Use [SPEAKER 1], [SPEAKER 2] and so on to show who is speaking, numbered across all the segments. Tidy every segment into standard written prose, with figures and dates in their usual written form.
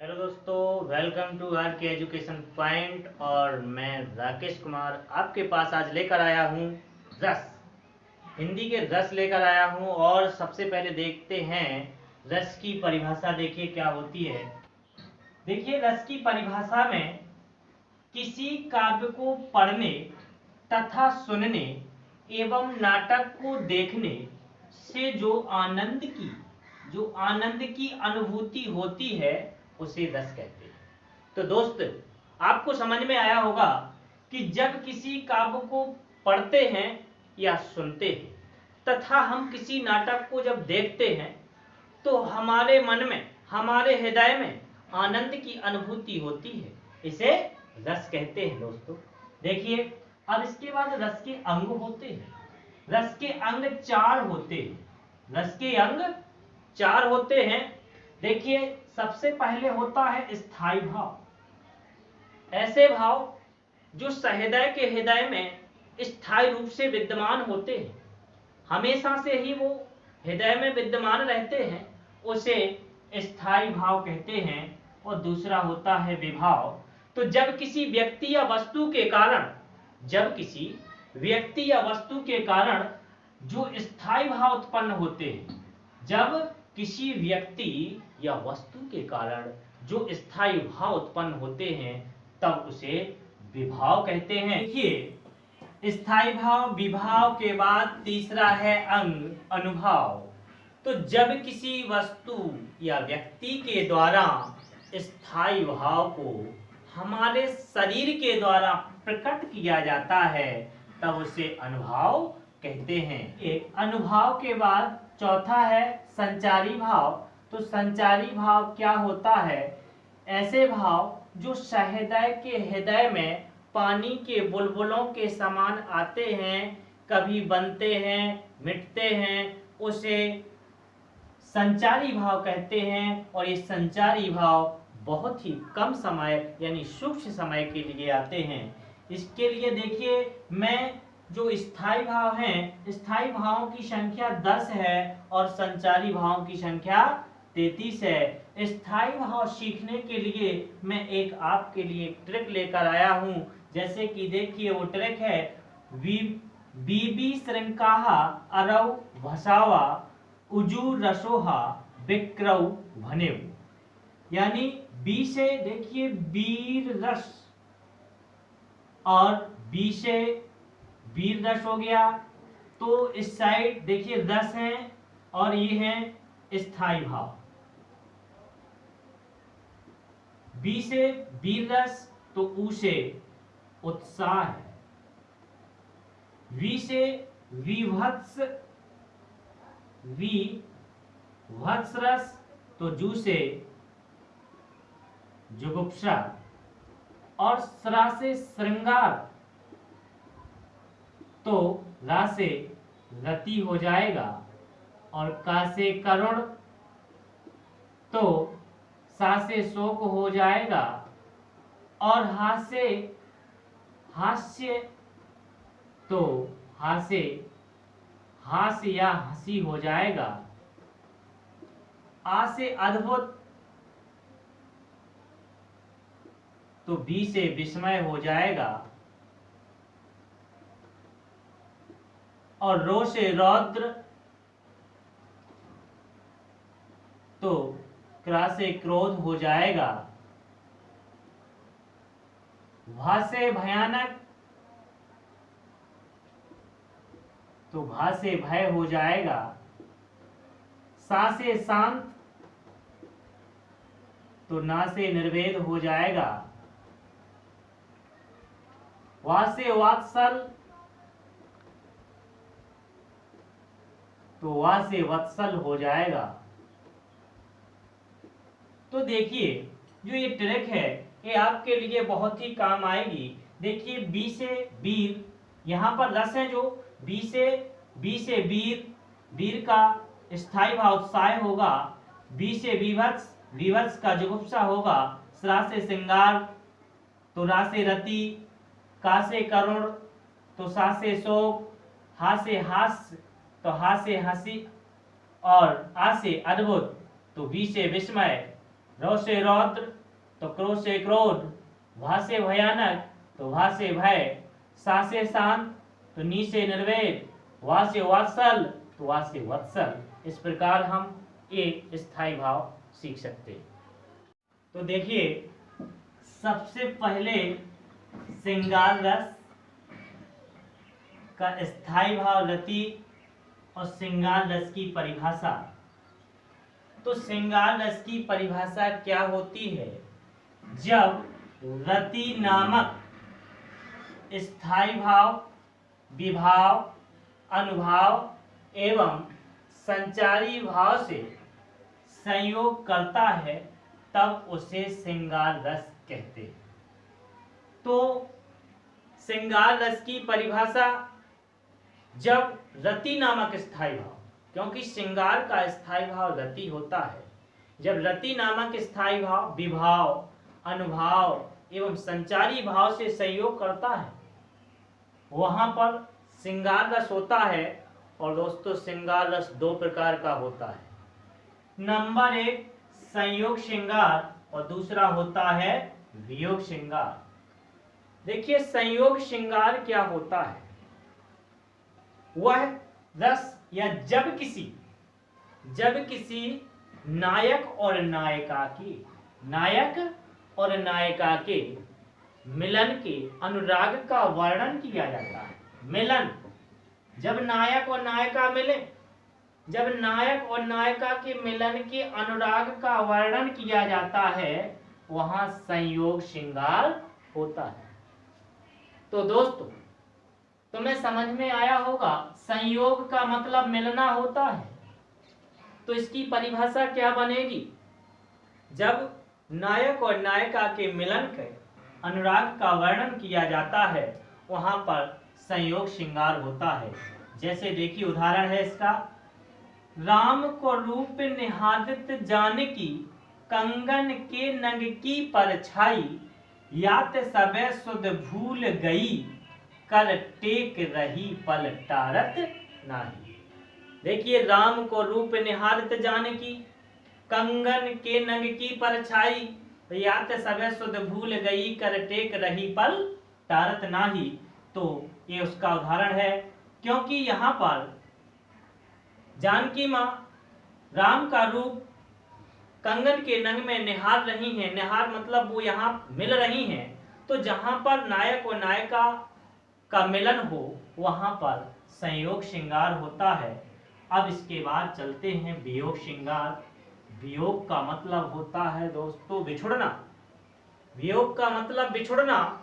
[SPEAKER 1] Hello दोस्तों, welcome to are के education point. और मैं राकेश कुमार आपके पास आज लेकर आया हूँ रस। हिंदी के रस लेकर आया हूँ। और सबसे पहले देखते हैं रस की परिभाषा। देखिए क्या होती है। देखिए, रस की परिभाषा में किसी काव्य को पढ़ने तथा सुनने एवं नाटक को देखने से जो आनंद की अनुभूति होती है उसे रस कहते हैं। तो दोस्त, आपको समझ में आया होगा कि जब किसी काव्य को पढ़ते हैं या सुनते हैं तथा हम किसी नाटक को जब देखते हैं तो हमारे मन में, हमारे हृदय में आनंद की अनुभूति होती है। इसे रस कहते हैं दोस्तों। देखिए, अब इसके बाद रस के अंग होते हैं। रस के अंग चार होते हैं। रस के अंग चार होते हैं। देखिए, सबसे पहले होता है स्थायी भाव। ऐसे भाव जो सहृदय के हृदय में स्थायी रूप से विद्यमान होते हैं, हमेशा से ही वो हृदय में विद्यमान रहते हैं, उसे स्थायी भाव कहते हैं। और दूसरा होता है विभाव। तो जब किसी व्यक्ति या वस्तु के कारण जो स्थायी भाव उत्पन्न होते हैं, जब किसी व्यक्ति या वस्तु के कारण जो स्थायी भाव उत्पन्न होते हैं तब उसे विभाव कहते हैं। देखिए, स्थायी भाव, विभाव के बाद तीसरा है अंग, अनुभाव। तो जब किसी वस्तु या व्यक्ति के द्वारा स्थायी भाव को हमारे शरीर के द्वारा प्रकट किया जाता है तब उसे अनुभाव कहते हैं। एक अनुभाव के बाद चौथा है संचारी भाव। तो संचारी भाव क्या होता है? ऐसे भाव जो सहृदय के हृदय में पानी के बुलबुलों के समान आते हैं, कभी बनते हैं, मिटते हैं, उसे संचारी भाव कहते हैं। और ये संचारी भाव बहुत ही कम समय यानी सूक्ष्म समय के लिए आते हैं। इसके लिए देखिए, मैं जो स्थायी भाव हैं, स्थायी भावों की संख्या 10 है और संचारी भावों की संख्या 33 है। स्थायी भाव सीखने के लिए मैं एक आपके लिए ट्रिक लेकर आया हूं। जैसे कि देखिए, वो ट्रिक है बीबी श्रृंकाहा अरव भसावा उजू रसोहा विक्रव भनेव। यानी बी से देखिए वीर रस और बी से वीर रस हो गया। तो इस साइड देखिए रस है और ये है स्थायी भाव। बी से वीर रस तो ऊ से उत्साह है। वी से विभत्स, विभत्स रस तो जू से जुगुप्सा। और स्रा से श्रृंगार तो रा से रति हो जाएगा। और का से करुण तो सा से शोक हो जाएगा। और हा से हास्य तो हा से हास्य या हंसी हो जाएगा। आ से अद्भुत तो बी से विस्मय हो जाएगा। और रो से रौद्र तो क्रा से क्रोध हो जाएगा। भा से भयानक तो भा से भय हो जाएगा। सा से शांत तो ना से निर्वेद हो जाएगा। वा से वात्सल तो वा से वत्सल हो जाएगा। तो देखिए, जो ये ट्रिक है ये आपके लिए बहुत ही काम आएगी। देखिए, बी से वीर, यहाँ पर रस है जो बी से वीर, वीर का स्थायी भाव उत्साह होगा। बी से विभत्स, विभत्स का जुगुप्सा होगा। स्रा से श्रृंगार तो रा से रति, का से करुण तो सा से शोक, हा से हास्य तो हा से हंसी, और आ से अद्भुत तो बी से विस्मय, रौ से रौद्र तो क्रोध से क्रोध, भा से भयानक तो भा से भय, सा से शांत तो नी से निर्वेद, वा से वात्सल तो वा से वत्सल। इस प्रकार हम एक स्थायी भाव सीख सकते हैं। तो देखिए, सबसे पहले श्रृंगार रस का स्थायी भाव रति और श्रृंगार रस की परिभाषा। तो श्रृंगार रस की परिभाषा क्या होती है? जब रति नामक स्थायी भाव, विभाव, अनुभाव एवं संचारी भाव से संयोग करता है तब उसे श्रृंगार रस कहते हैं। तो श्रृंगार रस की परिभाषा, जब रति नामक स्थायी भाव, क्योंकि श्रृंगार का स्थायी भाव रति होता है, जब रति नामक स्थायी भाव विभाव, अनुभाव एवं संचारी भाव से संयोग करता है वहां पर श्रृंगार रस होता है। और दोस्तों, श्रृंगार रस दो प्रकार का होता है। नंबर 1 संयोग श्रृंगार और दूसरा होता है वियोग श्रृंगार। देखिए, संयोग श्रृंगार क्या होता है? वह रस या जब किसी नायक और नायिका के मिलन के अनुराग का वर्णन किया जाता है। मिलन, जब नायक और नायिका मिले, जब नायक और नायिका के मिलन के अनुराग का वर्णन किया जाता है वहां संयोग श्रृंगार होता है। तो दोस्तों, तुम्हें समझ में आया होगा, संयोग का मतलब मिलना होता है। तो इसकी परिभाषा क्या बनेगी? जब नायक और नायिका के मिलन के अनुराग का वर्णन किया जाता है वहां पर संयोग श्रृंगार होता है। जैसे देखिए, उदाहरण है इसका, राम को रूप निहारित जानकी, कंगन के नंग की परछाई, यात सबे सुध भूल गई, कर टेक रही पल टारत नाही। देखिए, राम को रूप निहारित जानकी, कंगन के नंग की परछाई, यात सबे सुध भूल गई, कर टेक रही पल टारत नाही। तो ये उसका उदाहरण है, क्योंकि यहाँ पर जानकी माँ राम का रूप कंगन के नंग में निहार रही हैं। निहार मतलब वो यहाँ मिल रही हैं। तो जहां पर नायक और नायिका का मिलन हो वहां पर संयोग श्रृंगार होता है। अब इसके बाद चलते हैं वियोग श्रृंगार। वियोग का मतलब होता है दोस्तों बिछुड़ना। वियोग का मतलब बिछुड़ना।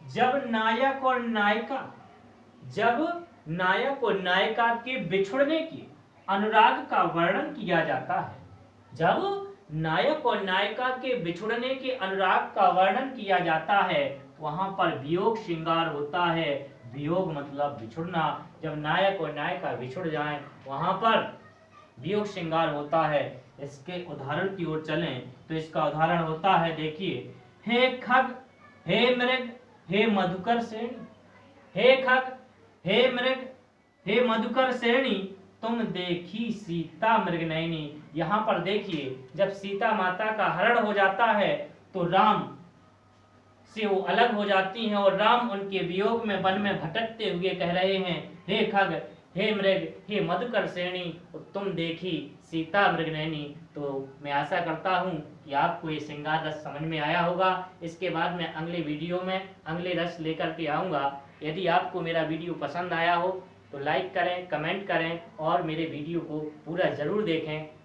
[SPEAKER 1] जब नायक और नायिका के बिछुड़ने की अनुराग का वर्णन किया जाता है, जब नायक और नायिका के बिछुड़ने के अनुराग का वर्णन किया जाता है वहां पर वियोग श्रृंगार होता है। वियोग मतलब बिछुड़ना। जब नायक और नायिका बिछुड़ जाएं वहां पर वियोग श्रृंगार होता है। इसके उदाहरण की ओर चलें तो इसका उदाहरण होता है, देखिए, हे खग हे मृग हे मधुकर श्रेणी। हे खग हे मृग हे मधुकर श्रेणी, तुम देखी सीता मृगनयनी। यहाँ पर देखिए, जब सीता माता का हरण हो जाता है तो राम से वो अलग हो जाती हैं और राम उनके वियोग में वन में भटकते हुए कह रहे हैं, हे खग हे मृग हे मधुकर श्रेणी, तुम देखी सीता मृगनयनी। तो मैं आशा करता हूँ कि आपको ये श्रृंगार रस समझ में आया होगा। इसके बाद मैं अगले वीडियो में अगले रस लेकर के आऊँगा। यदि आपको मेरा वीडियो पसंद आया हो तो लाइक करें, कमेंट करें और मेरे वीडियो को पूरा ज़रूर देखें।